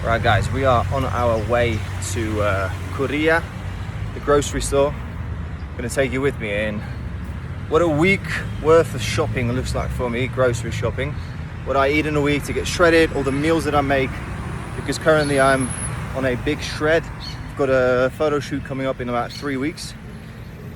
Right guys, we are on our way to Korea, the grocery store. I'm gonna take you with me in what a week worth of shopping looks like for me, grocery shopping. What I eat in a week to get shredded, all the meals that I make, because currently I'm on a big shred. I've got a photo shoot coming up in about 3 weeks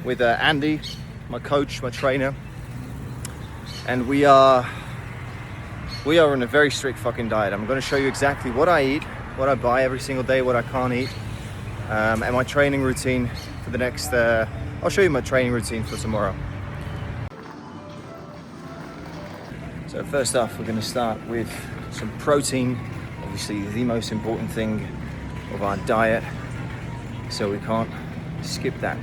with Andy, my coach, my trainer. And we are on a very strict fucking diet. I'm gonna show you exactly what I eat, what I buy every single day, what I can't eat, and my training routine for the next, I'll show you my training routine for tomorrow. So first off, we're gonna start with some protein, obviously the most important thing of our diet, so we can't skip that.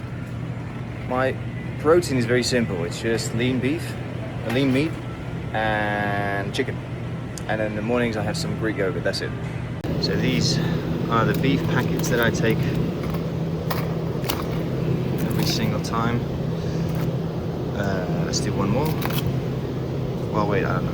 My protein is very simple. It's just lean beef, lean meat, and chicken. And then in the mornings I have some Greek yogurt, that's it. So these are the beef packets that I take every single time. Let's do one more. Well, wait, I don't know.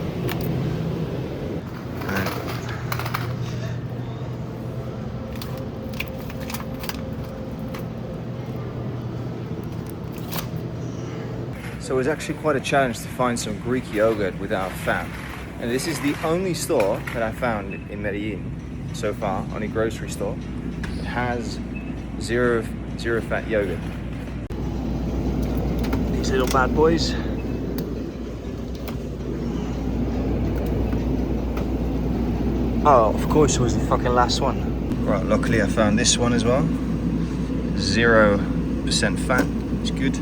So it was actually quite a challenge to find some Greek yogurt without fat. And this is the only store that I found in Medellin so far, only grocery store, that has zero fat yogurt. These little bad boys. Oh, of course, it was the fucking last one. Right, luckily I found this one as well. 0% fat, it's good.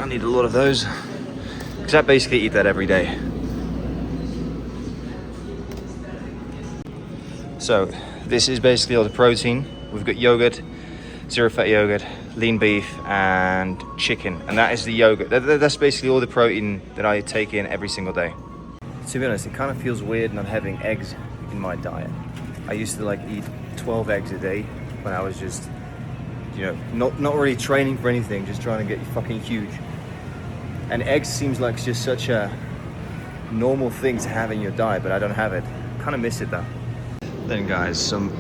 I need a lot of those, because I basically eat that every day. So this is basically all the protein. We've got yogurt, zero fat yogurt, lean beef, and chicken, and that is the yogurt. That's basically all the protein that I take in every single day. To be honest, it kind of feels weird not having eggs in my diet. I used to eat 12 eggs a day when I was just, not really training for anything, just trying to get fucking huge. And eggs seems like just such a normal thing to have in your diet, but I don't have it. Kind of miss it though. Then guys, some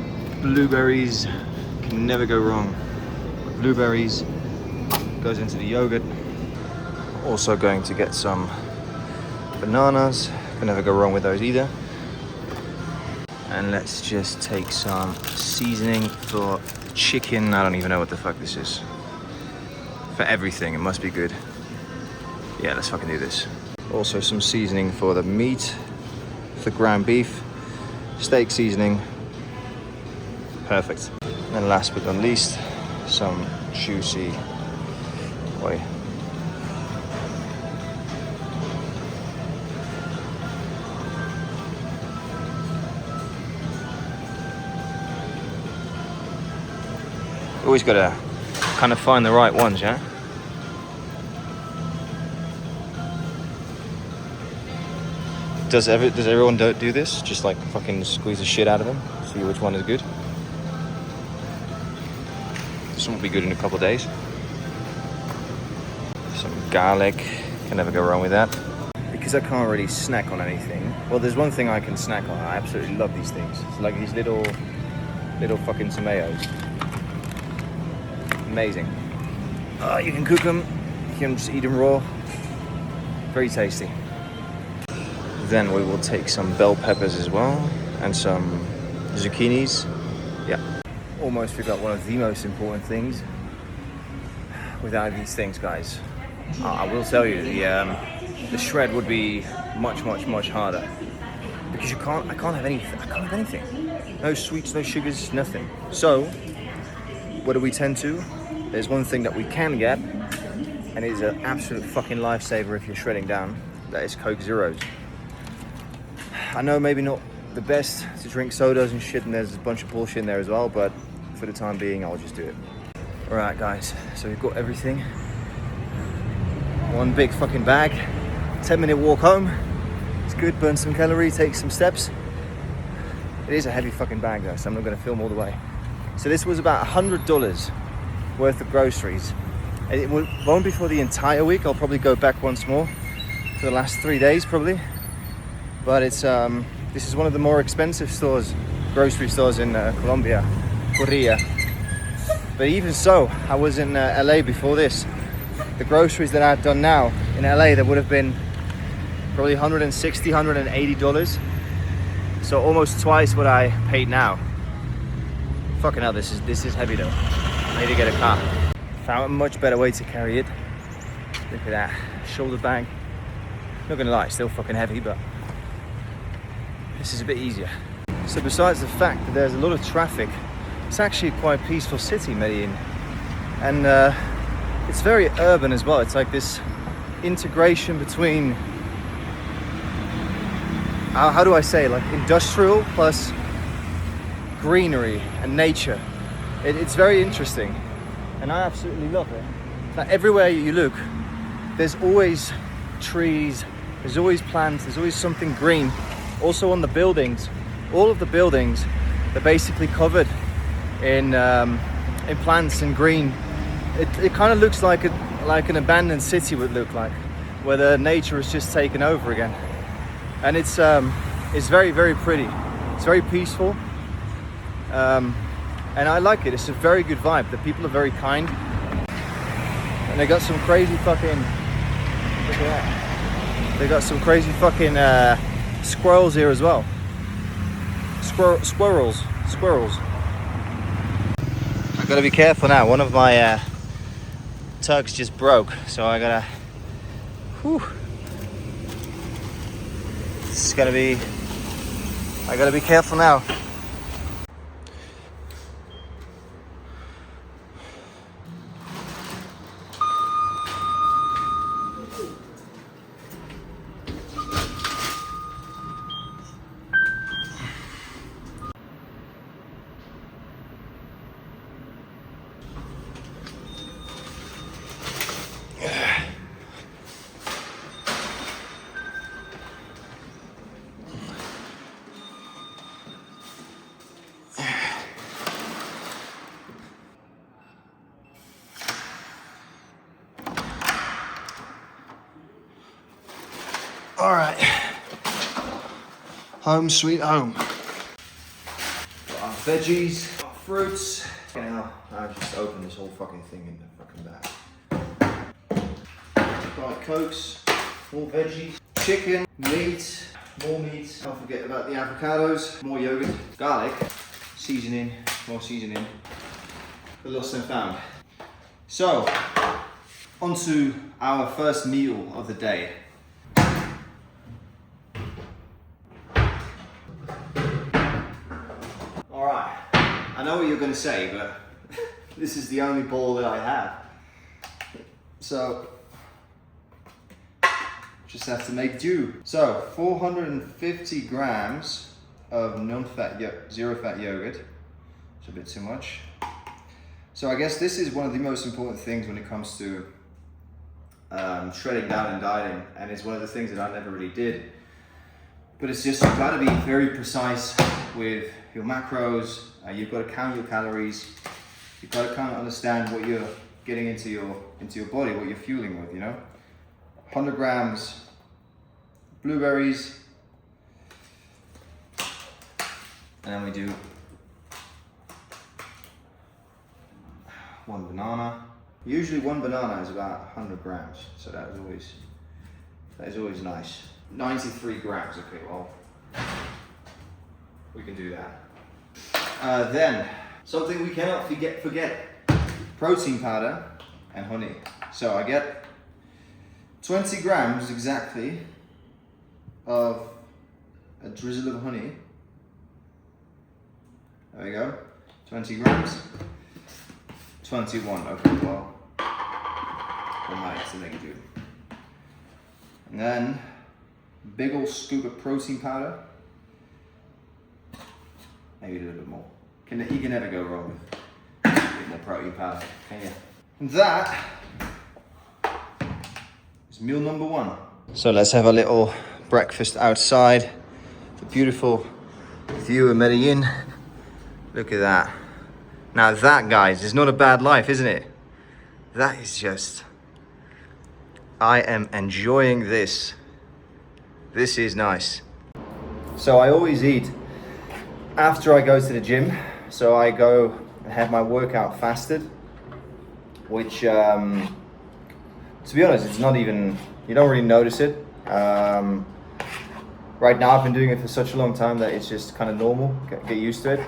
blueberries. Can never go wrong. Blueberries goes into the yogurt. Also going to get some bananas. Can never go wrong with those either. And let's just take some seasoning for chicken. I don't even know what the fuck this is. For everything, it must be good. Yeah, let's fucking do this. Also some seasoning for the meat, for ground beef, steak seasoning. Perfect. And last but not least, some juicy whey. Always gotta kind of find the right ones, yeah? Does everyone do this? Just fucking squeeze the shit out of them, see which one is good. This one will be good in a couple of days. Some garlic, can never go wrong with that. Because I can't really snack on anything. Well, there's one thing I can snack on. I absolutely love these things. It's like these little fucking tomatoes. Amazing. You can cook them. You can just eat them raw. Very tasty. Then we will take some bell peppers as well, and some zucchinis. Yeah. Almost forgot one of the most important things. Without these things, guys, I will tell you, the shred would be much harder. Because I can't have anything. No sweets, no sugars, nothing. So, what do we tend to? There's one thing that we can get, and it is an absolute fucking lifesaver if you're shredding down. That is Coke Zeros. I know maybe not the best to drink sodas and shit, and there's a bunch of bullshit in there as well, but for the time being, I'll just do it. Alright guys, so we've got everything. One big fucking bag, 10-minute walk home. It's good, burn some calories, take some steps. It is a heavy fucking bag though, so I'm not gonna film all the way. So this was about $100 worth of groceries. It won't be for the entire week, I'll probably go back once more. for the last 3 days probably. But it's this is one of the more expensive stores, grocery stores in Colombia, Corria. But even so, I was in LA before this. The groceries that I've done now in LA, that would have been probably $160, $180. So almost twice what I paid now. Fucking hell, this is heavy though. I need to get a car. Found a much better way to carry it. Look at that, shoulder bag. Not gonna lie, still fucking heavy, but this is a bit easier. So besides the fact that there's a lot of traffic, it's actually quite a peaceful city, Medellin. And it's very urban as well. It's like this integration between, how do I say, like industrial plus greenery and nature. It's very interesting, and I absolutely love it. Like everywhere you look, there's always trees, there's always plants, there's always something green. Also on the buildings, all of the buildings are basically covered in plants and green. It kind of looks like an abandoned city would look like, where the nature is just taken over again. And it's very, very pretty. It's very peaceful, and I like it. It's a very good vibe. The people are very kind, and they got some crazy fucking, look at that. They got some crazy fucking squirrels here as well. Squirrels. I gotta be careful now. One of my tugs just broke, so I gotta. Whew. It's gonna be. I gotta be careful now. All right, home sweet home. Got our veggies, our fruits. Fucking hell, I just opened this whole fucking thing in the fucking bag. Got cokes, more veggies, chicken, meat, more meat. Don't forget about the avocados, more yogurt, garlic, seasoning, more seasoning. The lost and found. So, on to our first meal of the day. I know what you're going to say, but this is the only bowl that I have. So, just have to make do. So, 450 grams of non-fat, zero-fat yogurt. It's a bit too much. So I guess this is one of the most important things when it comes to shredding down and dieting, and it's one of the things that I never really did. But it's just, you've got to be very precise with your macros. You've got to count your calories. You've got to kind of understand what you're getting into your body, what you're fueling with, you know. 100 grams blueberries, and then we do 1 banana. Usually 1 banana is about 100 grams, so that is always nice. 93 grams. Okay, well, we can do that. Then, something we cannot forget, protein powder and honey. So I get 20 grams exactly of a drizzle of honey. There we go, 20 grams. 21, okay, well, I might to make it do. And then, big old scoop of protein powder. Maybe a little bit more. You can never go wrong with a bit more protein powder, can you? And that is meal number 1. So let's have a little breakfast outside. The beautiful view of Medellin. Look at that. Now that, guys, is not a bad life, isn't it? That is just... I am enjoying this This is nice. So I always eat after I go to the gym. So I go and have my workout fasted, which, to be honest, it's not even, you don't really notice it. Right now I've been doing it for such a long time that it's just kind of normal, get used to it.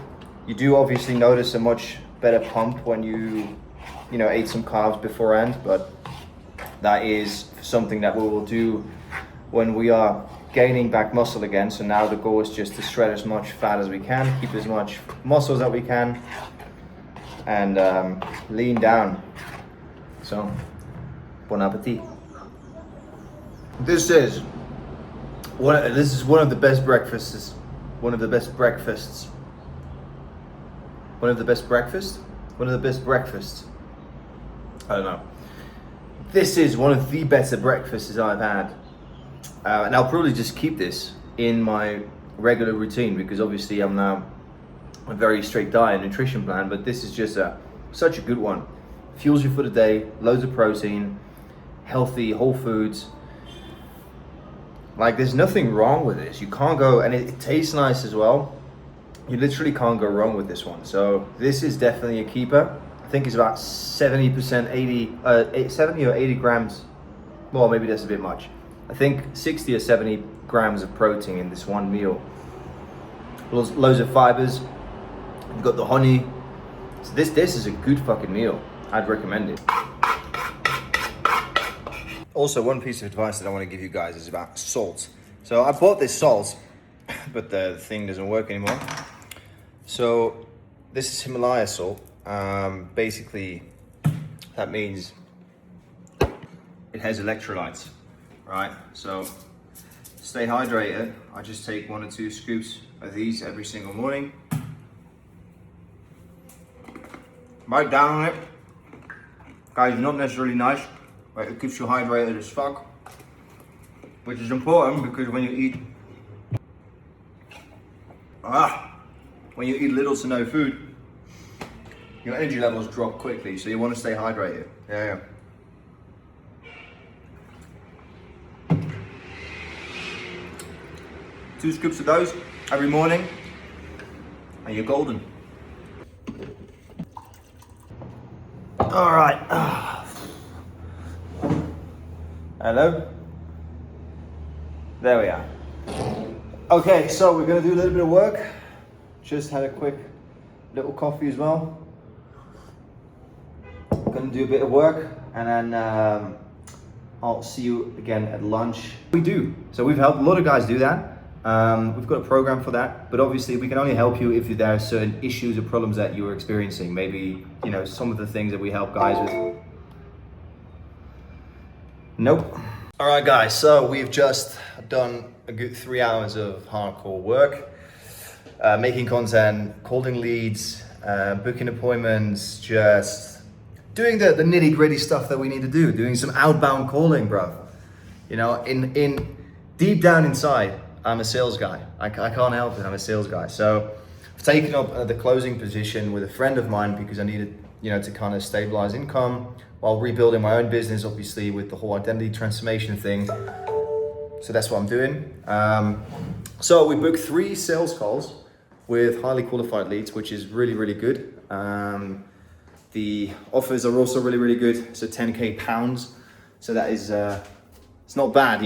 You do obviously notice a much better pump when you ate some carbs beforehand, but that is something that we will do when we are gaining back muscle again. So now the goal is just to shred as much fat as we can, keep as much muscles that we can, and lean down. So, bon appetit. This is one of the best breakfasts. One of the best breakfasts. I don't know. This is one of the better breakfasts I've had. And I'll probably just keep this in my regular routine because obviously I'm now a very strict diet and nutrition plan, but this is just such a good one. Fuels you for the day, loads of protein, healthy, whole foods. Like, there's nothing wrong with this. You can't go, and it tastes nice as well. You literally can't go wrong with this one. So this is definitely a keeper. I think it's about 70% 70 or 80 grams. Well, maybe that's a bit much. I think 60 or 70 grams of protein in this one meal. Loads of fibers. You've got the honey. So this is a good fucking meal. I'd recommend it. Also, one piece of advice that I want to give you guys is about salt. So I bought this salt, but the thing doesn't work anymore. So this is Himalaya salt. Basically, that means it has electrolytes, right? So stay hydrated. I just take 1 or 2 scoops of these every single morning. Bite down on it. Guys, not necessarily nice, but it keeps you hydrated as fuck, which is important because when you eat little to no food, your energy levels drop quickly, so you want to stay hydrated. Yeah. 2 scoops of those every morning, and you're golden. All right. Hello. There we are. Okay, so we're gonna do a little bit of work. Just had a quick little coffee as well. Gonna do a bit of work, and then I'll see you again at lunch. So we've helped a lot of guys do that. We've got a program for that, but obviously we can only help you if there are certain issues or problems that you're experiencing. Maybe, some of the things that we help guys with. Nope. All right, guys, so we've just done a good 3 hours of hardcore work, making content, calling leads, booking appointments, just doing the nitty gritty stuff that we need to do, doing some outbound calling, bro. In deep down inside, I'm a sales guy. I can't help it, I'm a sales guy. So I've taken up the closing position with a friend of mine because I needed, to kind of stabilize income while rebuilding my own business, obviously, with the whole identity transformation thing. So that's what I'm doing. So we booked 3 sales calls with highly qualified leads, which is really, really good. The offers are also really, really good. So 10K pounds. So that is, it's not bad,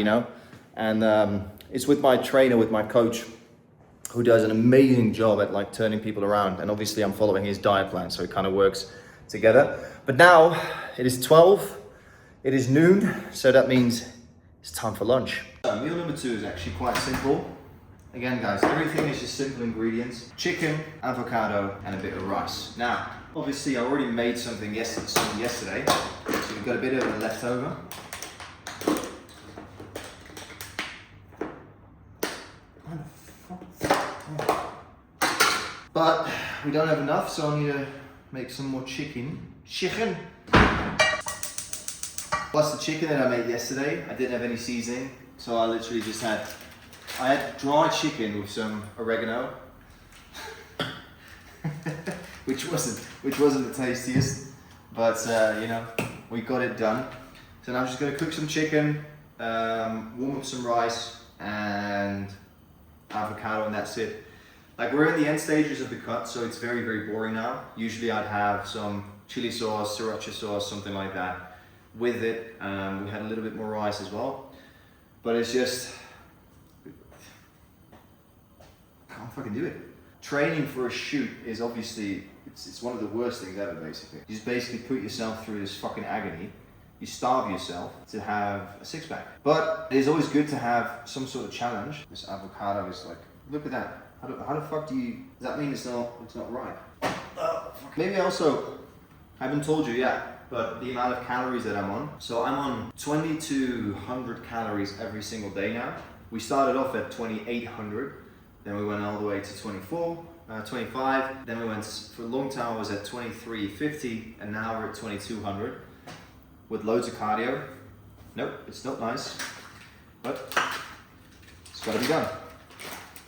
And it's with my trainer, with my coach, who does an amazing job at turning people around. And obviously I'm following his diet plan, so it kind of works together. But now it is 12, it is noon, so that means it's time for lunch. Meal number 2 is actually quite simple. Again, guys, everything is just simple ingredients: chicken, avocado, and a bit of rice. Now, obviously I already made something yesterday, so we've got a bit of it left over. But we don't have enough, so I need to make some more chicken. Plus the chicken that I made yesterday, I didn't have any seasoning, so I literally just had dry chicken with some oregano, which wasn't the tastiest, but we got it done. So now I'm just gonna cook some chicken, warm up some rice, and avocado, and that's it. Like, we're in the end stages of the cut, so it's very, very boring now. Usually I'd have some chili sauce, sriracha sauce, something like that with it. We had a little bit more rice as well, but it's just, I can't fucking do it. Training for a shoot is obviously, it's one of the worst things ever, basically. You just basically put yourself through this fucking agony. You starve yourself to have a six-pack. But it is always good to have some sort of challenge. This avocado is like, look at that. How the fuck do you, does that mean it's not ripe? Maybe I also haven't told you yet, but the amount of calories that I'm on. So I'm on 2,200 calories every single day now. We started off at 2,800, then we went all the way to 25, then we went, for a long time I was at 2,350, and now we're at 2,200 with loads of cardio. Nope, it's not nice, but it's gotta be done.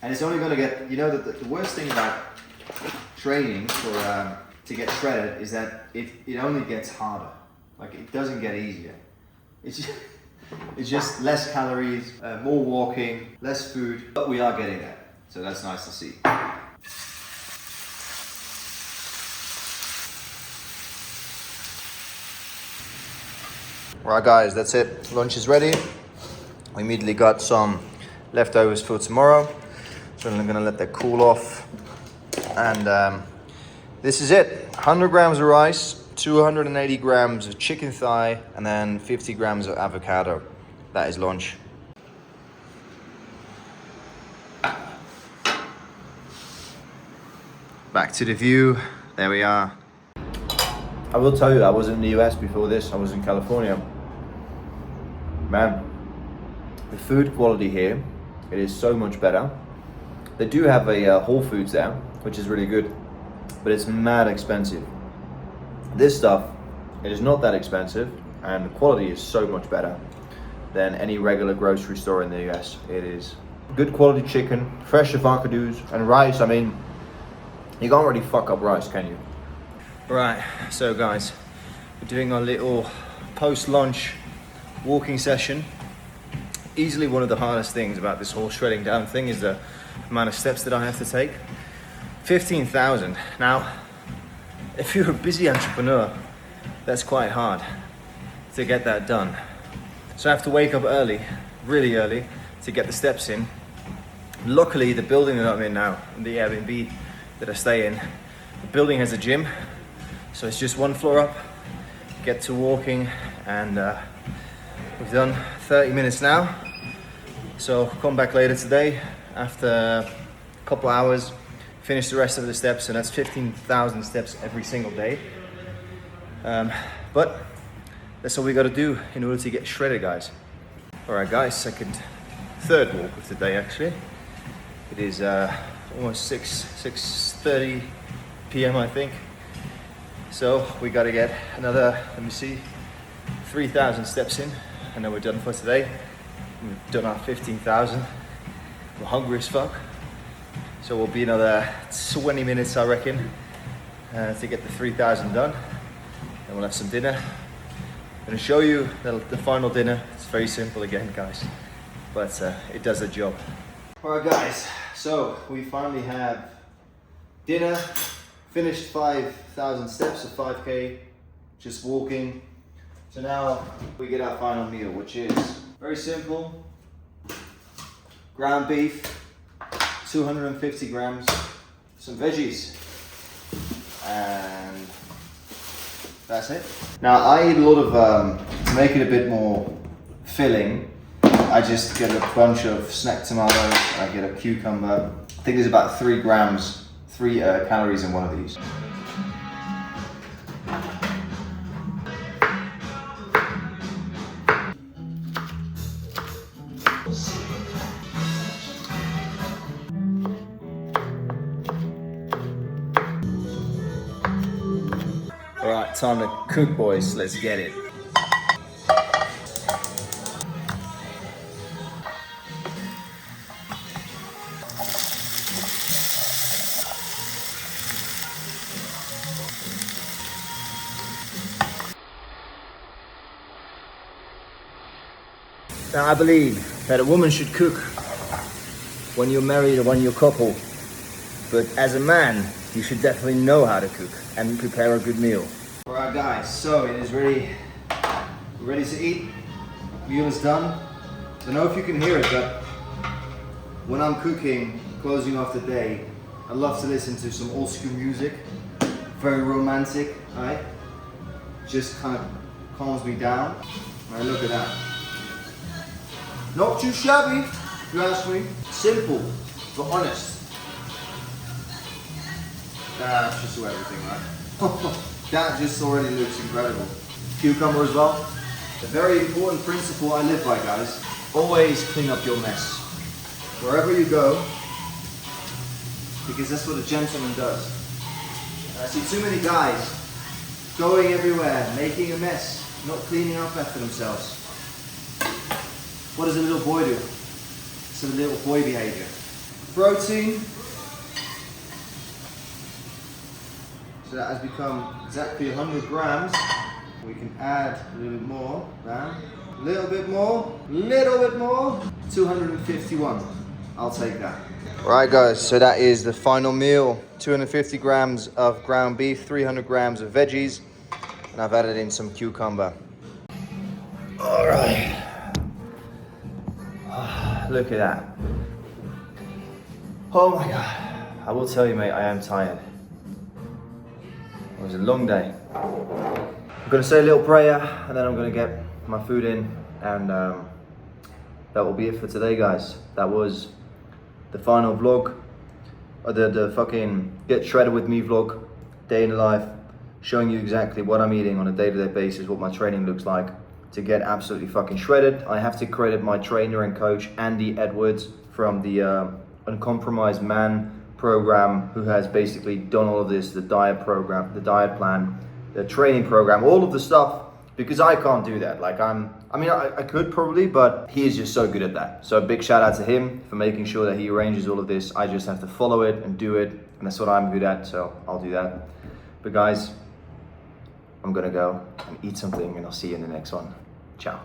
And it's only gonna get, you know, the worst thing about training for to get shredded is that it only gets harder. Like, it doesn't get easier. It's just less calories, more walking, less food, but we are getting there. So that's nice to see. Right guys, that's it. Lunch is ready. We immediately got some leftovers for tomorrow. So I'm gonna let that cool off. And this is it. 100 grams of rice, 280 grams of chicken thigh, and then 50 grams of avocado. That is lunch. Back to the view. There we are. I will tell you, I was in the US before this. I was in California. Man, the food quality here, it is so much better. They do have a Whole Foods there, which is really good, but it's mad expensive. This stuff, it is not that expensive, and the quality is so much better than any regular grocery store in the US. It is good quality chicken, fresh avocados, and rice. I mean, you can't really fuck up rice, can you? Right, so guys, we're doing our little post-lunch walking session. Easily one of the hardest things about this whole shredding down thing is the amount of steps that I have to take. 15,000. Now, if you're a busy entrepreneur, that's quite hard to get that done. So I have to wake up early, really early, to get the steps in. Luckily, the building that I'm in now, the Airbnb that I stay in, the building has a gym. So it's just one floor up, get to walking, and we've done 30 minutes now. So come back later today after a couple hours, finish the rest of the steps, and that's 15,000 steps every single day. But that's all we gotta do in order to get shredded, guys. All right, guys, third walk of the day actually. It is almost 6:30 p.m. I think. So we gotta get another, let me see, 3,000 steps in, and then we're done for today. We've done our 15,000. We're hungry as fuck. So we'll be another 20 minutes, I reckon, to get the 3,000 done. And we'll have some dinner. I'm gonna show you the final dinner. It's very simple again, guys, but it does the job. All right, guys, so we finally have dinner. Finished 5,000 steps of 5K, just walking. So now we get our final meal, which is very simple. Ground beef, 250 grams, some veggies, and that's it. Now I eat a lot of, to make it a bit more filling, I just get a bunch of snack tomatoes, I get a cucumber. I think there's about 3 calories in one of these. All right, time to cook, boys. Let's get it. Now, I believe that a woman should cook when you're married or when you're a couple. But as a man, you should definitely know how to cook and prepare a good meal. All right, guys, so it is ready. We're ready to eat. Meal is done. I don't know if you can hear it, but when I'm cooking, closing off the day, I love to listen to some old school music. Very romantic, right? Just kind of calms me down. All right, look at that. Not too shabby, if you ask me. Simple, but honest. That's just everything, right? That just already looks incredible. Cucumber as well. A very important principle I live by, guys. Always clean up your mess. Wherever you go, because that's what a gentleman does. And I see too many guys going everywhere, making a mess, not cleaning up after themselves. What does a little boy do? It's a little boy behavior. Protein. So that has become exactly 100 grams. We can add a little bit more, a little bit more, 251. I'll take that. Right guys, so that is the final meal. 250 grams of ground beef, 300 grams of veggies, and I've added in some cucumber. All right. Look at that. Oh my God. I will tell you, mate, I am tired. It was a long day. I'm gonna say a little prayer and then I'm gonna get my food in, and that will be it for today, guys. That was the final vlog, or the fucking Get Shredded With Me vlog, day in the life, showing you exactly what I'm eating on a day-to-day basis, what my training looks like to get absolutely fucking shredded. I have to credit my trainer and coach, Andy Edwards, from the Uncompromised Man program, who has basically done all of this, the diet program, the diet plan, the training program, all of the stuff, because I can't do that. Like I could probably, but he is just so good at that. So a big shout out to him for making sure that he arranges all of this. I just have to follow it and do it, and that's what I'm good at, so I'll do that. But guys, I'm gonna go and eat something, and I'll see you in the next one. Ciao.